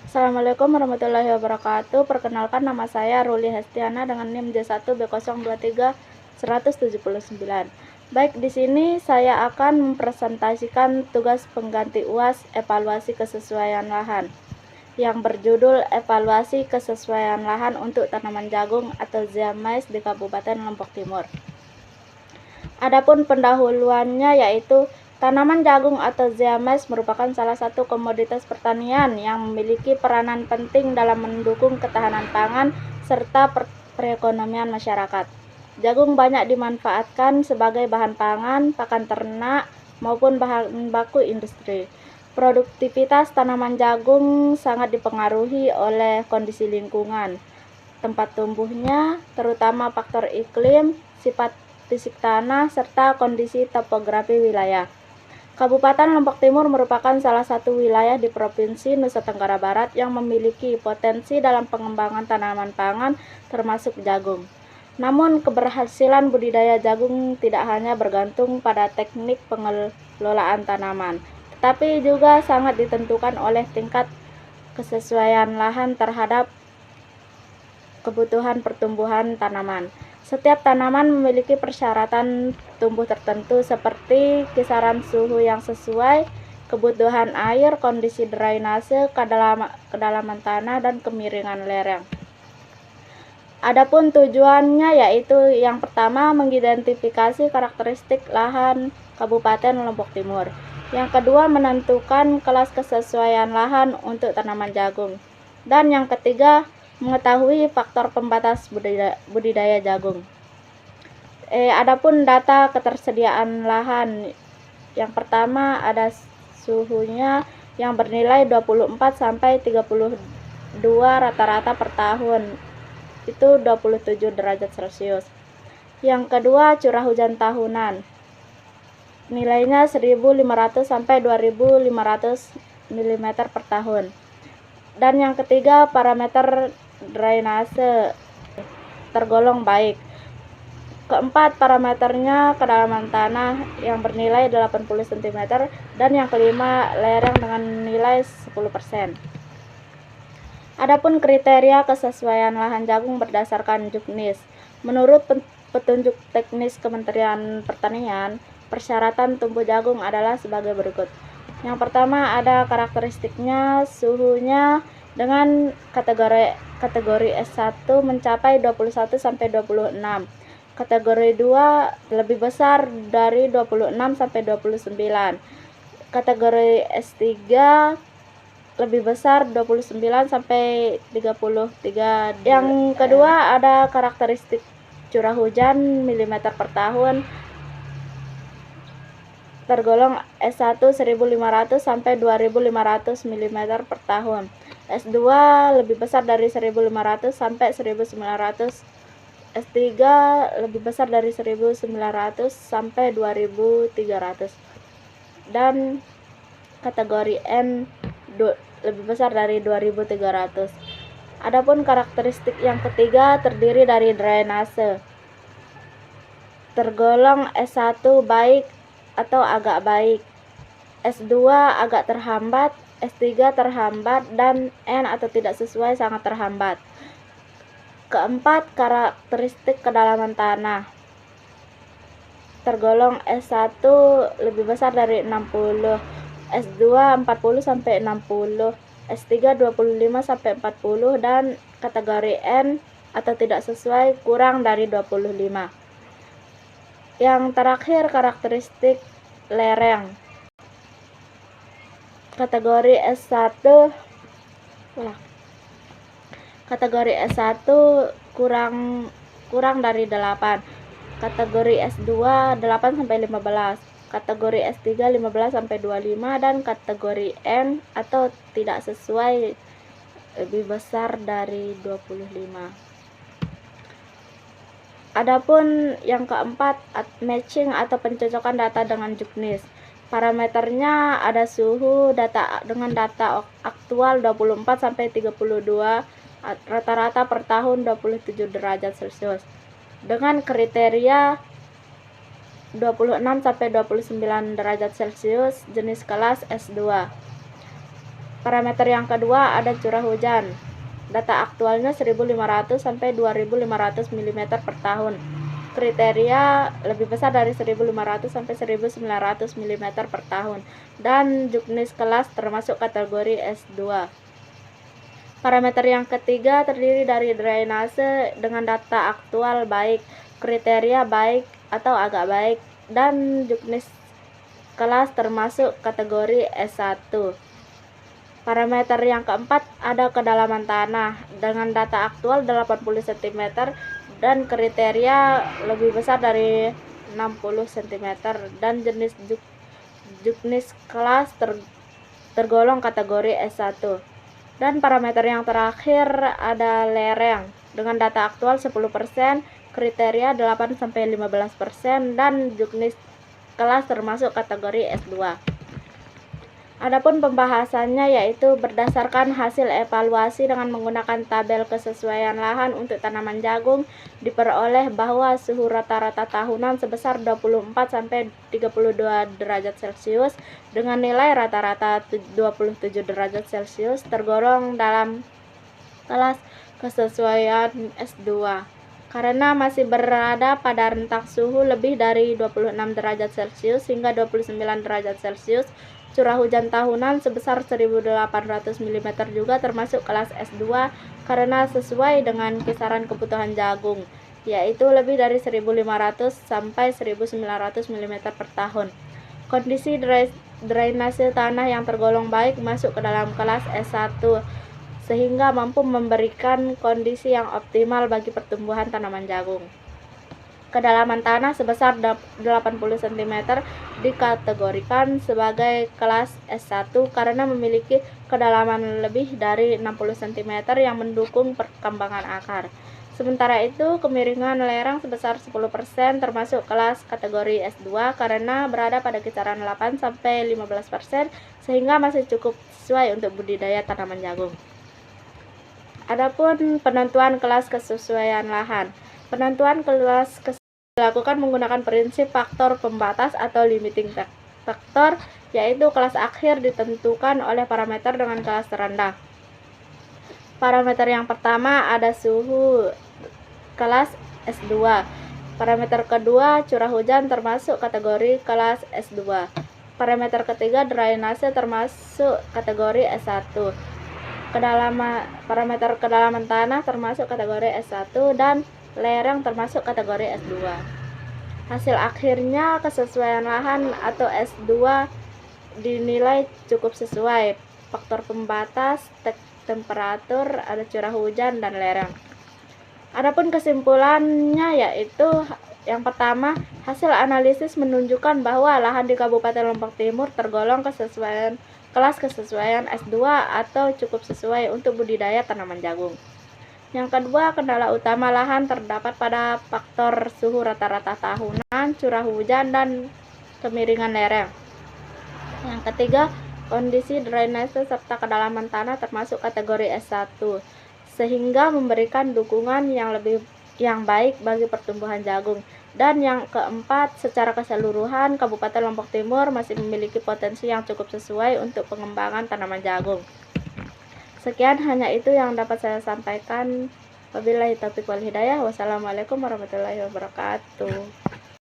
Assalamualaikum warahmatullahi wabarakatuh. Perkenalkan, nama saya Ruli Hestiana dengan NIM J1B023-179. Baik, di sini saya akan mempresentasikan tugas pengganti UAS evaluasi kesesuaian lahan yang berjudul Evaluasi Kesesuaian Lahan untuk Tanaman Jagung atau ZEA-MAIZ di Kabupaten Lombok Timur. Adapun pendahuluannya yaitu tanaman jagung atau ZEA-MAIZ merupakan salah satu komoditas pertanian yang memiliki peranan penting dalam mendukung ketahanan pangan serta perekonomian masyarakat. Jagung banyak dimanfaatkan sebagai bahan pangan, pakan ternak, maupun bahan baku industri. Produktivitas tanaman jagung sangat dipengaruhi oleh kondisi lingkungan, tempat tumbuhnya, terutama faktor iklim, sifat fisik tanah, serta kondisi topografi wilayah. Kabupaten Lombok Timur merupakan salah satu wilayah di Provinsi Nusa Tenggara Barat yang memiliki potensi dalam pengembangan tanaman pangan termasuk jagung. Namun, keberhasilan budidaya jagung tidak hanya bergantung pada teknik pengelolaan tanaman, tetapi juga sangat ditentukan oleh tingkat kesesuaian lahan terhadap kebutuhan pertumbuhan tanaman. Setiap tanaman memiliki persyaratan tumbuh tertentu seperti kisaran suhu yang sesuai, kebutuhan air, kondisi drainase, kedalaman tanah, dan kemiringan lereng. Adapun tujuannya yaitu yang pertama mengidentifikasi karakteristik lahan Kabupaten Lombok Timur. Yang kedua menentukan kelas kesesuaian lahan untuk tanaman jagung. Dan yang ketiga mengetahui faktor pembatas budidaya jagung. Adapun data ketersediaan lahan, yang pertama ada suhunya yang bernilai 24 sampai 32 rata-rata per tahun, itu 27 derajat Celcius. Yang kedua curah hujan tahunan, nilainya 1.500 sampai 2.500 mm per tahun. Dan yang ketiga parameter drainase tergolong baik. Keempat, parameternya kedalaman tanah yang bernilai 80 cm, dan yang kelima lereng dengan nilai 10%. Adapun kriteria kesesuaian lahan jagung berdasarkan Juknis. Menurut petunjuk teknis Kementerian Pertanian, persyaratan tumbuh jagung adalah sebagai berikut. Yang pertama ada karakteristiknya, suhunya dengan kategori S1 mencapai 21 sampai 26. Kategori 2 lebih besar dari 26 sampai 29. Kategori S3 lebih besar 29 sampai 33. Yang kedua ada karakteristik curah hujan milimeter per tahun tergolong S1 1.500 sampai 2.500 mm per tahun. S2 lebih besar dari 1.500 sampai 1.900. S3 lebih besar dari 1.900 sampai 2.300. Dan kategori N lebih besar dari 2.300. Adapun karakteristik yang ketiga terdiri dari drainase. Tergolong S1 baik atau agak baik, S2 agak terhambat, S3 terhambat, dan N atau tidak sesuai sangat terhambat. Keempat, karakteristik kedalaman tanah. Tergolong S1 lebih besar dari 60, S2 40 sampai 60, S3 25 sampai 40, dan kategori N atau tidak sesuai kurang dari 25. Yang terakhir karakteristik lereng. Kategori S1 kurang dari 8. Kategori S2 8 sampai 15. Kategori S3 15 sampai 25, dan kategori N atau tidak sesuai lebih besar dari 25. Adapun yang keempat, matching atau pencocokan data dengan Juknis. Parameternya ada suhu dengan data aktual 24 sampai 32, rata-rata per tahun 27 derajat Celcius. Dengan kriteria 26 sampai 29 derajat Celcius, jenis kelas S2. Parameter yang kedua ada curah hujan. Data aktualnya 1.500 sampai 2.500 mm per tahun. Kriteria lebih besar dari 1.500 sampai 1.900 mm per tahun. Dan juknis kelas termasuk kategori S2. Parameter yang ketiga terdiri dari drainase dengan data aktual baik, kriteria baik atau agak baik, dan juknis kelas termasuk kategori S1. Parameter yang keempat ada kedalaman tanah dengan data aktual 80 cm dan kriteria lebih besar dari 60 cm dan jenis juknis kelas tergolong kategori S1. Dan parameter yang terakhir ada lereng dengan data aktual 10%, kriteria 8-15% dan juknis kelas termasuk kategori S2. Adapun pembahasannya yaitu berdasarkan hasil evaluasi dengan menggunakan tabel kesesuaian lahan untuk tanaman jagung diperoleh bahwa suhu rata-rata tahunan sebesar 24-32 derajat Celcius dengan nilai rata-rata 27 derajat Celcius tergolong dalam kelas kesesuaian S2 karena masih berada pada rentang suhu lebih dari 26 derajat Celcius hingga 29 derajat Celcius. Curah hujan tahunan sebesar 1.800 mm juga termasuk kelas S2 karena sesuai dengan kisaran kebutuhan jagung, yaitu lebih dari 1.500 sampai 1.900 mm per tahun. Kondisi drainase tanah yang tergolong baik masuk ke dalam kelas S1 sehingga mampu memberikan kondisi yang optimal bagi pertumbuhan tanaman jagung. Kedalaman tanah sebesar 80 cm dikategorikan sebagai kelas S1 karena memiliki kedalaman lebih dari 60 cm yang mendukung perkembangan akar. Sementara itu, kemiringan lereng sebesar 10% termasuk kelas kategori S2 karena berada pada kisaran 8-15% sehingga masih cukup sesuai untuk budidaya tanaman jagung. Adapun penentuan kelas kesesuaian lahan. Penentuan kelas dilakukan menggunakan prinsip faktor pembatas atau limiting factor, yaitu kelas akhir ditentukan oleh parameter dengan kelas terendah. Parameter yang pertama ada suhu, kelas S2. Parameter kedua parameter hujan termasuk kategori kelas S2. Parameter ketiga drainase termasuk kategori S1. Parameter kedalaman tanah termasuk kategori S1 dan lereng termasuk kategori S2. Hasil akhirnya kesesuaian lahan atau S2 dinilai cukup sesuai. Faktor pembatas, temperatur, ada curah hujan dan lereng. Adapun kesimpulannya yaitu yang pertama, hasil analisis menunjukkan bahwa lahan di Kabupaten Lombok Timur tergolong kelas kesesuaian S2 atau cukup sesuai untuk budidaya tanaman jagung. Yang kedua, kendala utama lahan terdapat pada faktor suhu rata-rata tahunan, curah hujan, dan kemiringan lereng. Yang ketiga, kondisi drainase serta kedalaman tanah termasuk kategori S1, sehingga memberikan dukungan yang baik bagi pertumbuhan jagung. Dan yang keempat, secara keseluruhan Kabupaten Lombok Timur masih memiliki potensi yang cukup sesuai untuk pengembangan tanaman jagung. Sekian hanya itu yang dapat saya sampaikan. Wabillahi taufiq wal hidayah. Wassalamualaikum warahmatullahi wabarakatuh.